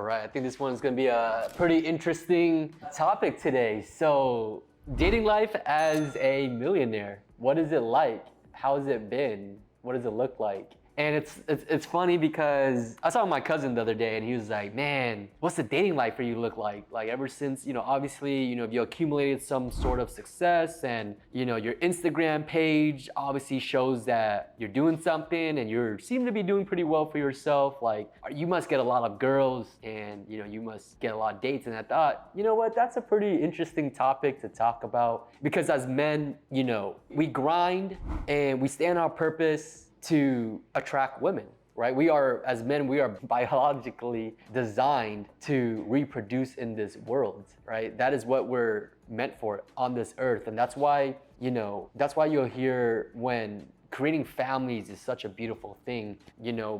All right, I think this one's gonna be a pretty interesting topic today. So, dating life as a millionaire. What is it like? How has it been? What does it look like? And it's funny because I saw my cousin the other day and he was like, man, what's the dating life for you look like? Like ever since, obviously, if you accumulated some sort of success and, your Instagram page obviously shows that you're doing something and you seem to be doing pretty well for yourself. Like you must get a lot of girls and, you must get a lot of dates. And I thought, you know what, that's a pretty interesting topic to talk about because as men, we grind and we stand on our purpose to attract women, right? As men, we are biologically designed to reproduce in this world, right? That is what we're meant for on this earth. And that's why you'll hear when creating families is such a beautiful thing,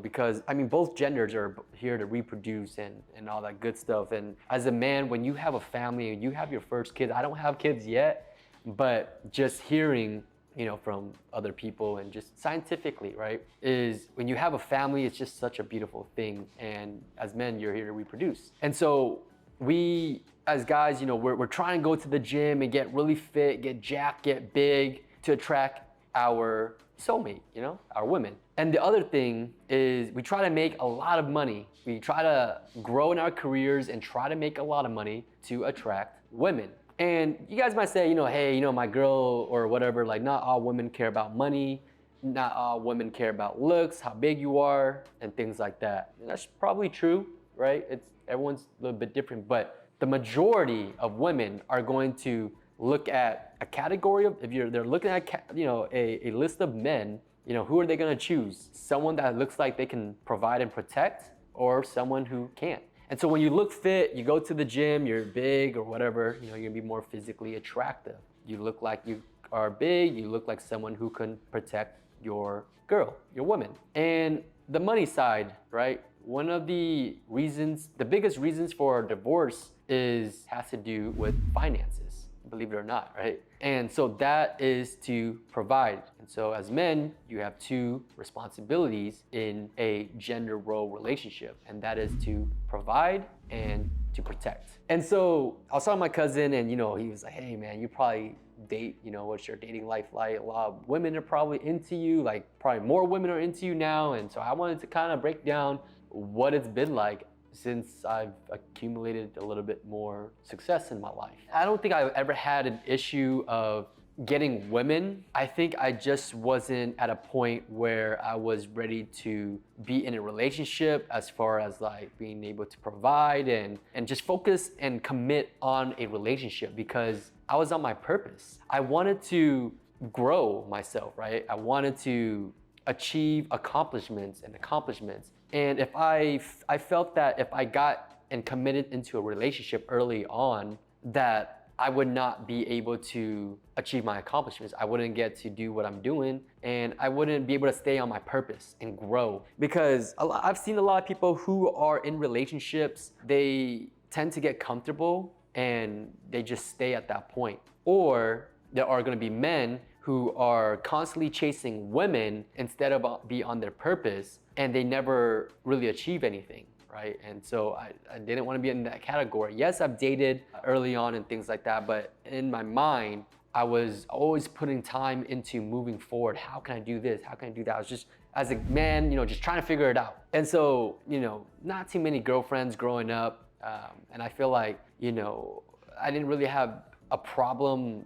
because both genders are here to reproduce and all that good stuff. And as a man, when you have a family and you have your first kid, I don't have kids yet, but just hearing from other people and just scientifically, right, is when you have a family, it's just such a beautiful thing. And as men, you're here to reproduce. And so we, as guys, we're trying to go to the gym and get really fit, get jacked, get big to attract our soulmate, our women. And the other thing is we try to make a lot of money. We try to grow in our careers and try to make a lot of money to attract women. And you guys might say, hey, my girl or whatever, like not all women care about money, not all women care about looks, how big you are, and things like that. And that's probably true, right? Everyone's a little bit different, but the majority of women are going to look at a category of, they're looking at, a list of men, who are they gonna choose? Someone that looks like they can provide and protect or someone who can't. And so when you look fit, you go to the gym, you're big or whatever, you're gonna be more physically attractive. You look like you are big, you look like someone who can protect your girl, your woman. And the money side, right? One of the biggest reasons for divorce has to do with finances, believe it or not, right? And so that is to provide. And so as men, you have two responsibilities in a gender role relationship, and that is to provide and to protect. And so I was talking to my cousin and, he was like, hey man, you probably date, what's your dating life like? A lot of women are probably into you, like probably more women are into you now. And so I wanted to kind of break down what it's been like since I've accumulated a little bit more success in my life. I don't think I've ever had an issue of getting women. I think I just wasn't at a point where I was ready to be in a relationship as far as like being able to provide and just focus and commit on a relationship because I was on my purpose. I wanted to grow myself, right? I wanted to achieve accomplishments. And if I felt that if I got and committed into a relationship early on, that I would not be able to achieve my accomplishments. I wouldn't get to do what I'm doing and I wouldn't be able to stay on my purpose and grow. Because I've seen a lot of people who are in relationships, they tend to get comfortable and they just stay at that point. Or there are gonna be men who are constantly chasing women instead of be on their purpose and they never really achieve anything, right? And so I didn't want to be in that category. Yes, I've dated early on and things like that, but in my mind, I was always putting time into moving forward. How can I do this? How can I do that? I was just, as a man, just trying to figure it out. And so, not too many girlfriends growing up. And I feel like, I didn't really have a problem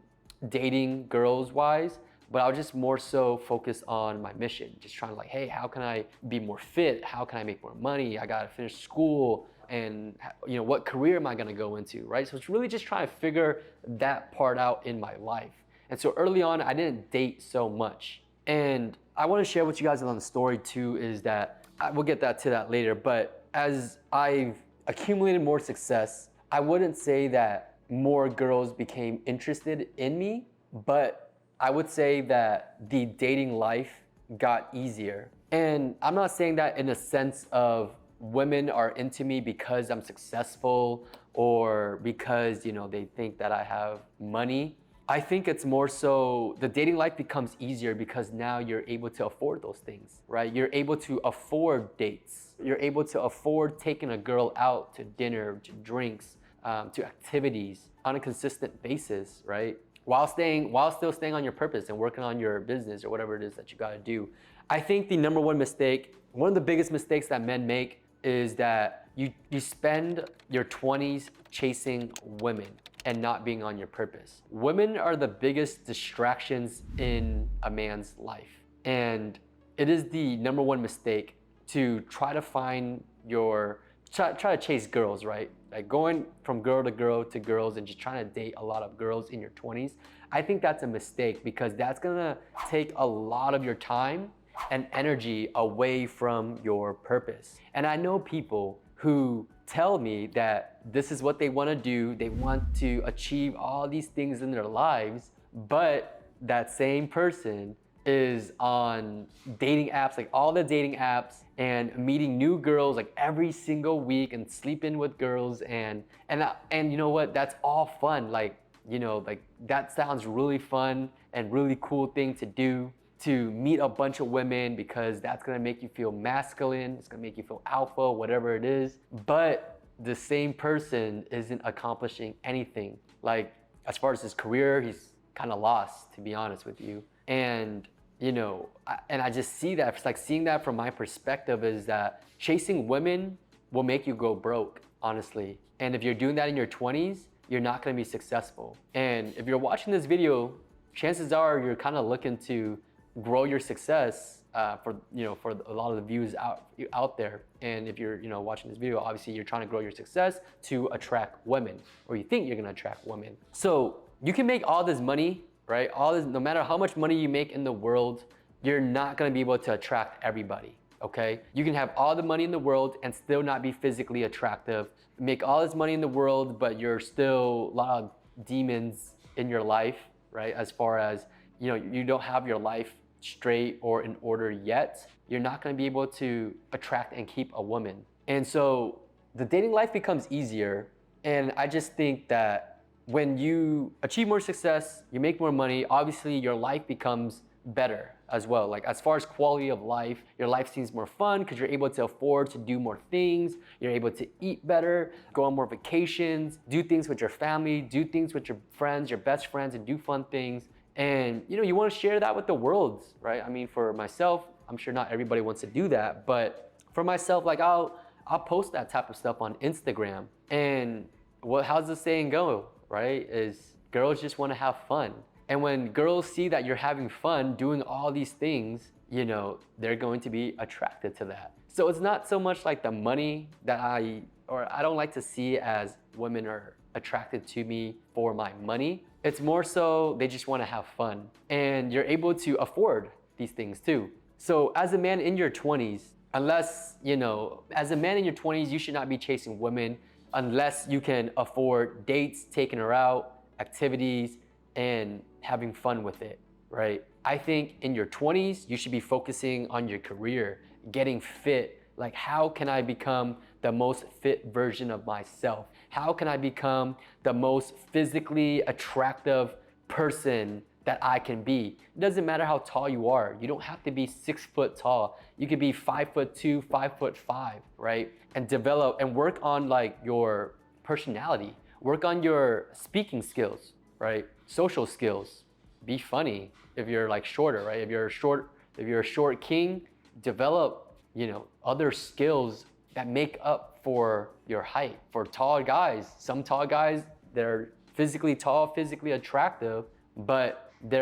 dating girls wise, but I was just more so focused on my mission, just trying to like, hey, how can I be more fit? How can I make more money? I gotta finish school and what career am I gonna go into, right? So it's really just trying to figure that part out in my life. And so early on, I didn't date so much. And I wanna share with you guys on the story too, is that, we'll get to that later, but as I've accumulated more success, I wouldn't say that more girls became interested in me, but I would say that the dating life got easier. And I'm not saying that in a sense of women are into me because I'm successful or because, they think that I have money. I think it's more so the dating life becomes easier because now you're able to afford those things, right? You're able to afford dates. You're able to afford taking a girl out to dinner, to drinks, to activities on a consistent basis, right? While still staying on your purpose and working on your business or whatever it is that you got to do. I think the number one mistake, one of the biggest mistakes that men make is that you spend your 20s chasing women and not being on your purpose. Women are the biggest distractions in a man's life. And it is the number one mistake to try to find try to chase girls, right? Like going from girl to girl to girls and just trying to date a lot of girls in your 20s. I think that's a mistake because that's gonna take a lot of your time and energy away from your purpose. And I know people who tell me that this is what they want to do. They want to achieve all these things in their lives, but that same person is on dating apps, like all the dating apps, and meeting new girls like every single week and sleeping with girls and you know what? That's all fun. Like, you know, like that sounds really fun and really cool thing to do, to meet a bunch of women, because that's gonna make you feel masculine, it's gonna make you feel alpha, whatever it is. But the same person isn't accomplishing anything. Like, as far as his career, he's kind of lost, to be honest with you. And you know, I just see that, it's like seeing that from my perspective is that chasing women will make you go broke, honestly. And if you're doing that in your 20s, you're not gonna be successful. And if you're watching this video, chances are you're kind of looking to grow your success for a lot of the views out there. And if you're watching this video, obviously you're trying to grow your success to attract women, or you think you're gonna attract women. So you can make all this money, right? All this, no matter how much money you make in the world, you're not gonna be able to attract everybody. Okay? You can have all the money in the world and still not be physically attractive. Make all this money in the world, but you're still a lot of demons in your life, right? As far as, you don't have your life straight or in order yet, you're not gonna be able to attract and keep a woman. And so the dating life becomes easier. And I just think that when you achieve more success, you make more money, obviously your life becomes better as well. Like as far as quality of life, your life seems more fun because you're able to afford to do more things. You're able to eat better, go on more vacations, do things with your family, do things with your friends, your best friends, and do fun things. And you want to share that with the world, right? I mean, for myself, I'm sure not everybody wants to do that, but for myself, like I'll post that type of stuff on Instagram. And how's the saying go, right? Is girls just want to have fun. And when girls see that you're having fun doing all these things, they're going to be attracted to that. So it's not so much like the money that I don't like to see as women are attracted to me for my money. It's more so they just want to have fun. And you're able to afford these things too. So as a man in your 20s, as a man in your 20s, you should not be chasing women unless you can afford dates, taking her out, activities, and having fun with it, right? I think in your 20s, you should be focusing on your career, getting fit. Like, how can I become the most fit version of myself? How can I become the most physically attractive person that I can be? It doesn't matter how tall you are. You don't have to be 6 foot tall. You could be 5'2", 5'5", right? And develop and work on like your personality. Work on your speaking skills, right? Social skills. Be funny if you're like shorter, right? If you're a short king, develop, other skills that make up for your height. For tall guys, some tall guys, they're physically tall, physically attractive, but they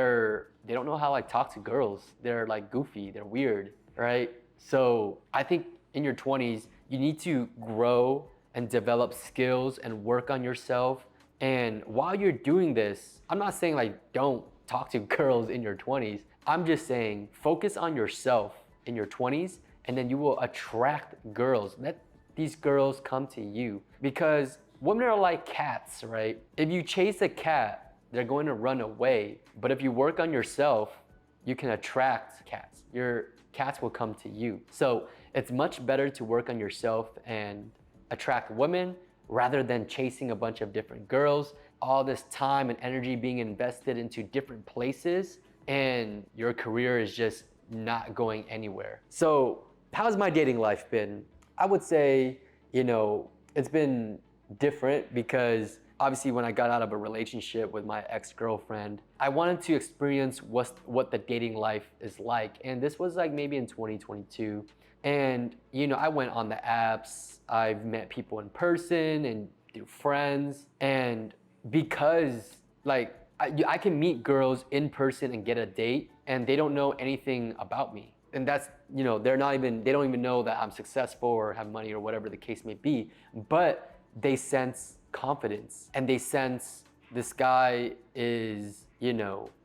don't know how to like talk to girls. They're like goofy, they're weird, right? So I think in your 20s, you need to grow and develop skills and work on yourself. And while you're doing this, I'm not saying like don't talk to girls in your 20s. I'm just saying focus on yourself in your 20s, and then you will attract girls. Let these girls come to you, because women are like cats, right? If you chase a cat, they're going to run away. But if you work on yourself, you can attract cats. Your cats will come to you. So it's much better to work on yourself and attract women rather than chasing a bunch of different girls, all this time and energy being invested into different places, and your career is just not going anywhere. So, how's my dating life been? I would say, it's been different because obviously when I got out of a relationship with my ex-girlfriend, I wanted to experience what the dating life is like. And this was like maybe in 2022. And, I went on the apps, I've met people in person and through friends. And because like I can meet girls in person and get a date and they don't know anything about me. And that's, they don't even know that I'm successful or have money or whatever the case may be. But they sense confidence and they sense this guy is,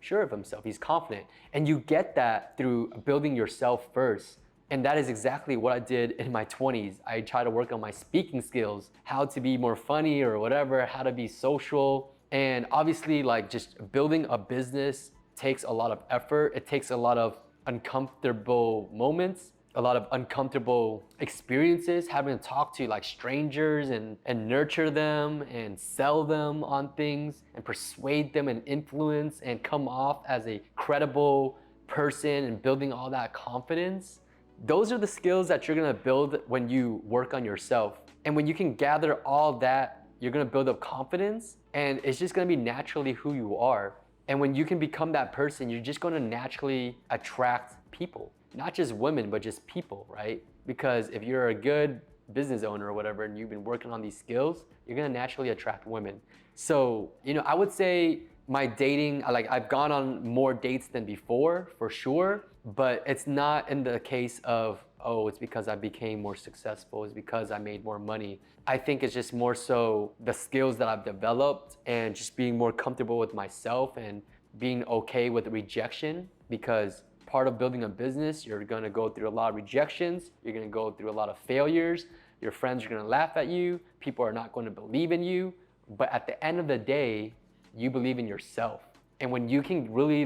sure of himself, he's confident. And you get that through building yourself first. And that is exactly what I did in my 20s. I tried to work on my speaking skills, how to be more funny or whatever, how to be social. And obviously, like, just building a business takes a lot of effort. It takes a lot of uncomfortable moments, a lot of uncomfortable experiences, having to talk to like strangers and nurture them and sell them on things and persuade them and influence and come off as a credible person and building all that confidence. Those are the skills that you're gonna build when you work on yourself. And when you can gather all that, you're gonna build up confidence and it's just gonna be naturally who you are. And when you can become that person, you're just gonna naturally attract people. Not just women, but just people, right? Because if you're a good business owner or whatever, and you've been working on these skills, you're gonna naturally attract women. So, I would say my dating, I've gone on more dates than before, for sure, but it's not in the case of, oh, it's because I became more successful, it's because I made more money. I think it's just more so the skills that I've developed and just being more comfortable with myself and being okay with rejection, because part of building a business, you're gonna go through a lot of rejections, you're gonna go through a lot of failures, your friends are gonna laugh at you, people are not gonna believe in you, but at the end of the day, you believe in yourself. And when you can really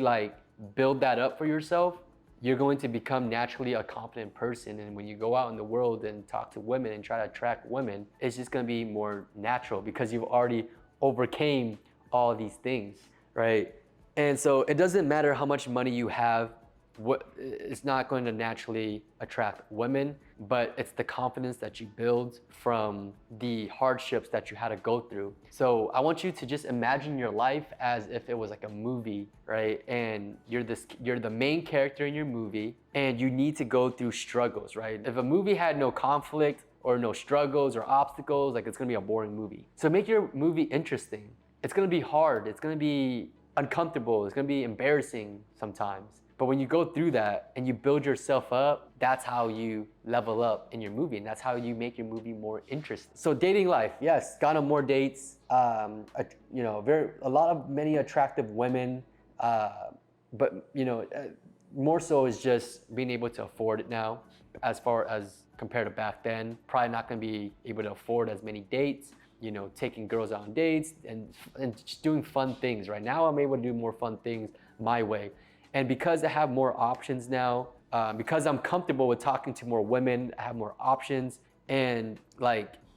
build that up for yourself, you're going to become naturally a confident person. And when you go out in the world and talk to women and try to attract women, it's just gonna be more natural because you've already overcame all these things, right? And so it doesn't matter how much money you have, it's not going to naturally attract women, but it's the confidence that you build from the hardships that you had to go through. So I want you to just imagine your life as if it was like a movie, right? And you're the main character in your movie, and you need to go through struggles, right? If a movie had no conflict or no struggles or obstacles, it's gonna be a boring movie. So make your movie interesting. It's gonna be hard, it's gonna be uncomfortable, it's gonna be embarrassing sometimes. But when you go through that and you build yourself up, that's how you level up in your movie, and that's how you make your movie more interesting. So dating life, yes, gone on more dates, many attractive women, but more so is just being able to afford it now, as far as compared to back then. Probably not gonna be able to afford as many dates, taking girls out on dates and just doing fun things. Right now, I'm able to do more fun things my way. And because I have more options now, because I'm comfortable with talking to more women, I have more options. And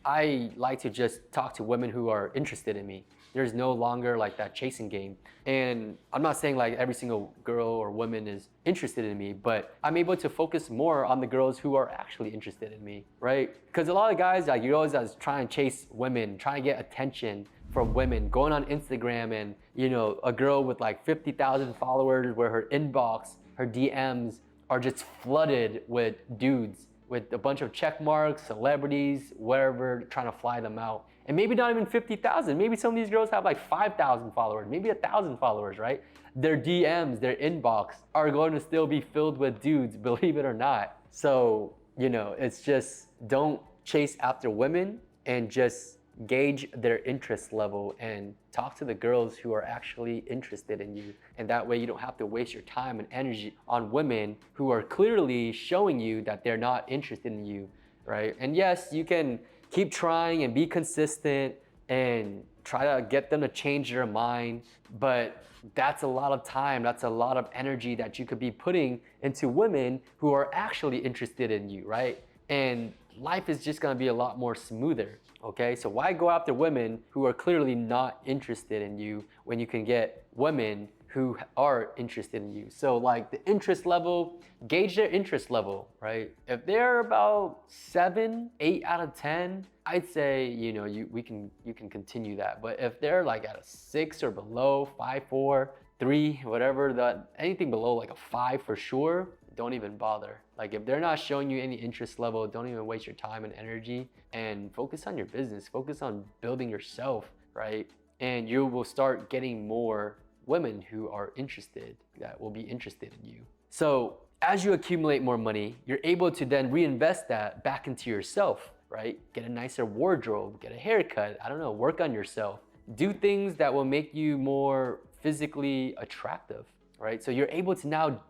I like to just talk to women who are interested in me. There's no longer that chasing game. And I'm not saying every single girl or woman is interested in me, but I'm able to focus more on the girls who are actually interested in me, right? Because a lot of guys, you're always trying to chase women, trying to get attention from women, going on Instagram and, a girl with 50,000 followers where her inbox, her DMs are just flooded with dudes with a bunch of check marks, celebrities, whatever, trying to fly them out. And maybe not even 50,000. Maybe some of these girls have 5,000 followers, maybe 1,000 followers, right? Their DMs, their inbox are going to still be filled with dudes, believe it or not. So, it's just don't chase after women and just gauge their interest level and talk to the girls who are actually interested in you. And that way you don't have to waste your time and energy on women who are clearly showing you that they're not interested in you, right? And yes, you can keep trying and be consistent and try to get them to change their mind, but that's a lot of time, that's a lot of energy that you could be putting into women who are actually interested in you, right? And life is just gonna be a lot more smoother, Okay, so why go after women who are clearly not interested in you when you can get women who are interested in you? So like the interest level, gauge their interest level, right? If they're about 7, 8 out of 10, I'd say, you know, you can continue that. But if they're like at a 6 or below, 5, 4, 3, whatever, that anything below like a 5 for sure, don't even bother. Like if they're not showing you any interest level, don't even waste your time and energy, and focus on your business, focus on building yourself, right? And you will start getting more women who are interested, that will be interested in you. So as you accumulate more money, you're able to then reinvest that back into yourself, right? Get a nicer wardrobe, get a haircut, I don't know, work on yourself. Do things that will make you more physically attractive, right? So you're able to now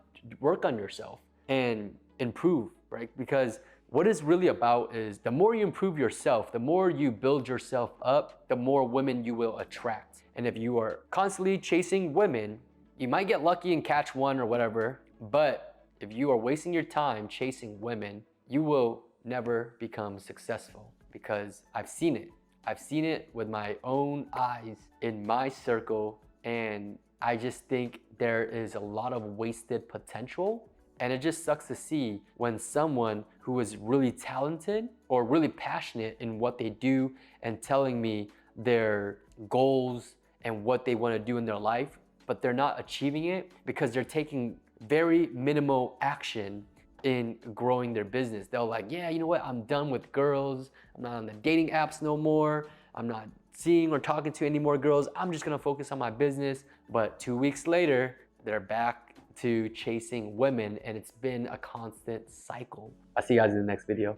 work on yourself and improve, right? Because what it's really about is the more you improve yourself, the more you build yourself up, the more women you will attract. And if you are constantly chasing women, you might get lucky and catch one or whatever, but if you are wasting your time chasing women, you will never become successful, because I've seen it. I've seen it with my own eyes in my circle, and I just think there is a lot of wasted potential. And it just sucks to see when someone who is really talented or really passionate in what they do and telling me their goals and what they want to do in their life, but they're not achieving it because they're taking very minimal action in growing their business. They're like, yeah, you know what? I'm done with girls. I'm not on the dating apps no more. I'm not seeing or talking to any more girls. I'm just gonna focus on my business. But 2 weeks later, they're back to chasing women, and it's been a constant cycle. I'll see you guys in the next video.